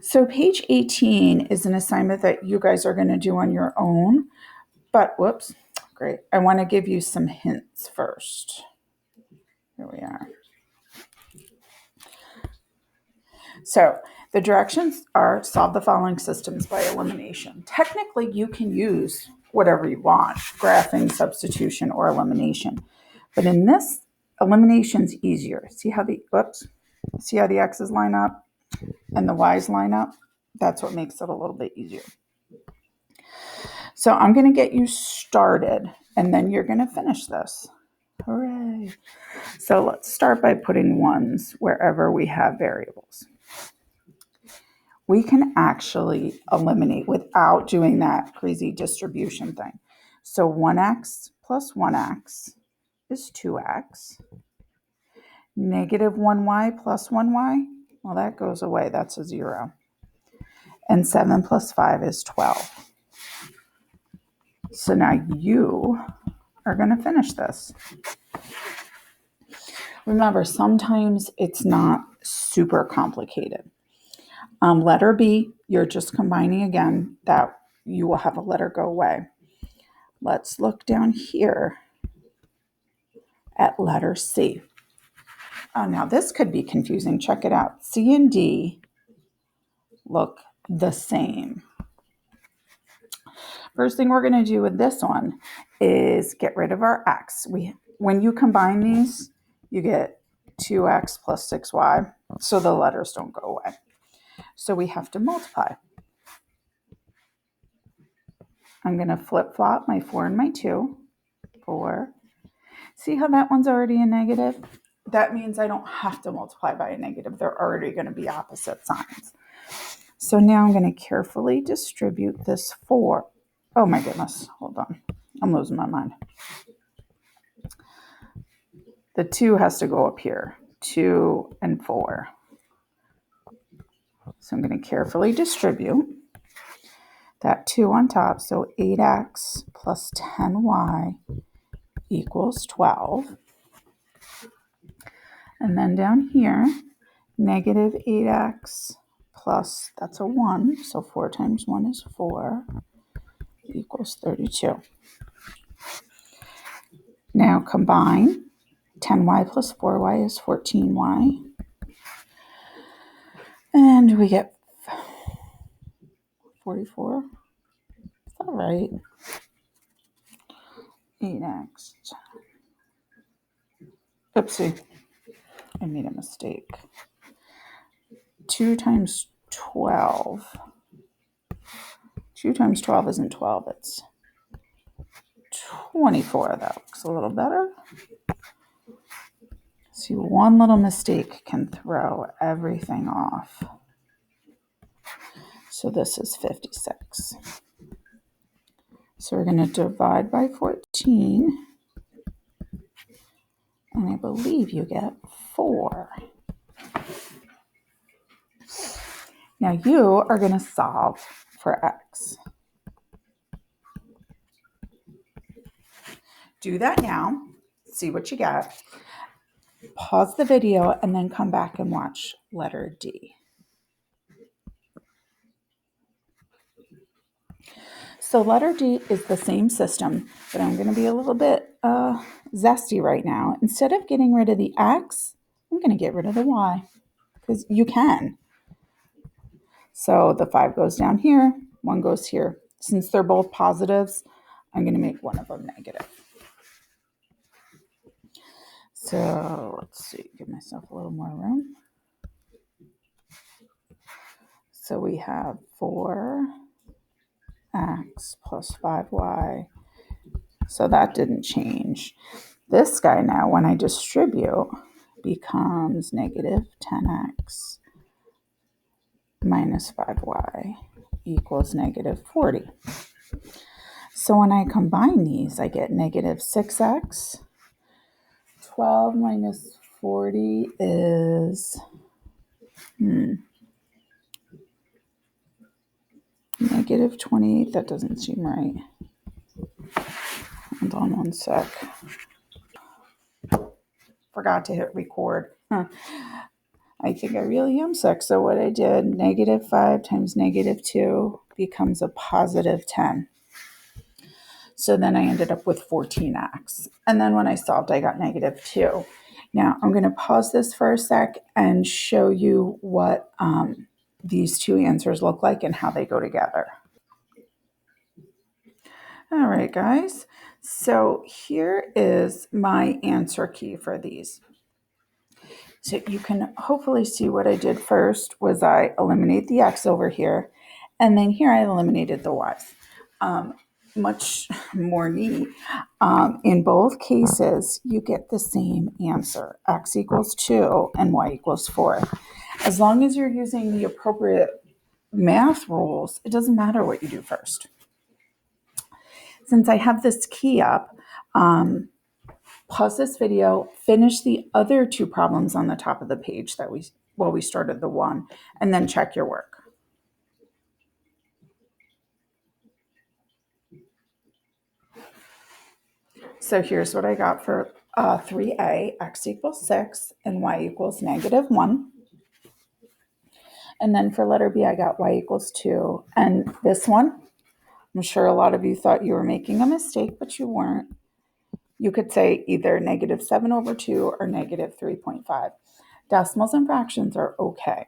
So page 18 is an assignment that you guys are going to do on your own, but whoops, great. I want to give you some hints first. Here we are. So the directions are solve the following systems by elimination. Technically, you can use whatever you want, graphing, substitution, or elimination. But in this, elimination's easier. See how the X's line up and the Y's line up? That's what makes it a little bit easier. So I'm going to get you started, and then you're going to finish this. Hooray. So let's start by putting ones wherever we have variables. We can actually eliminate without doing that crazy distribution thing. So 1x plus 1x is 2x. Negative 1y plus 1y, well, that goes away. That's a 0. And 7 plus 5 is 12. So now you are going to finish this. Remember, sometimes it's not super complicated. Letter B, you're just combining again. That you will have a letter go away. Let's look down here at letter C. Oh, now this could be confusing. Check it out. C and D look the same. First thing we're going to do with this one is get rid of our x. When you combine these, you get 2x plus 6y, so the letters don't go away. So we have to multiply. I'm going to flip-flop my 4 and my 2. 4. See how that one's already a negative? That means I don't have to multiply by a negative. They're already going to be opposite signs. So now I'm going to carefully distribute this 4. Oh my goodness, hold on. I'm losing my mind. The 2 has to go up here. 2 and 4. So I'm going to carefully distribute that 2 on top. So 8x plus 10y equals 12. And then down here, negative 8x plus, that's a 1. So 4 times 1 is 4 equals 32. Now combine. 10y plus 4y is 14y. And we get 44. Is that right? 8x. Oopsie. I made a mistake. 2 times 12. 2 times 12 isn't 12. It's 24. That looks a little better. See, one little mistake can throw everything off. So this is 56. So we're going to divide by 14. And I believe you get 4. Now you are going to solve for x. Do that now. See what you get. Pause the video and then come back and watch letter D. So letter D is the same system, but I'm going to be a little bit zesty right now. Instead of getting rid of the x, I'm going to get rid of the y because you can. So the 5 goes down here, 1 goes here. Since they're both positives, I'm going to make one of them negative. So let's see, give myself a little more room. So we have 4x plus 5y. So that didn't change. This guy now, when I distribute, becomes negative 10x minus 5y equals negative 40. So when I combine these, I get negative 6x. 12 minus 40 is negative 28. That doesn't seem right. Hold on one sec. Forgot to hit record. I think I really am sick. So what I did, -5 times -2 becomes a positive 10. So then I ended up with 14x. And then when I solved, I got -2. Now I'm going to pause this for a sec and show you what these two answers look like and how they go together. All right, guys. So here is my answer key for these. So you can hopefully see what I did first was I eliminate the x over here, and then here I eliminated the y's. Much more neat. In both cases, you get the same answer, x equals 2 and y equals 4. As long as you're using the appropriate math rules, it doesn't matter what you do first. Since I have this key up, pause this video, finish the other two problems on the top of the page that we started the one, and then check your work. So here's what I got for 3a, x equals 6 and y equals -1. And then for letter B, I got y equals 2. And this one, I'm sure a lot of you thought you were making a mistake, but you weren't. You could say either -7/2 or -3.5. Decimals and fractions are okay.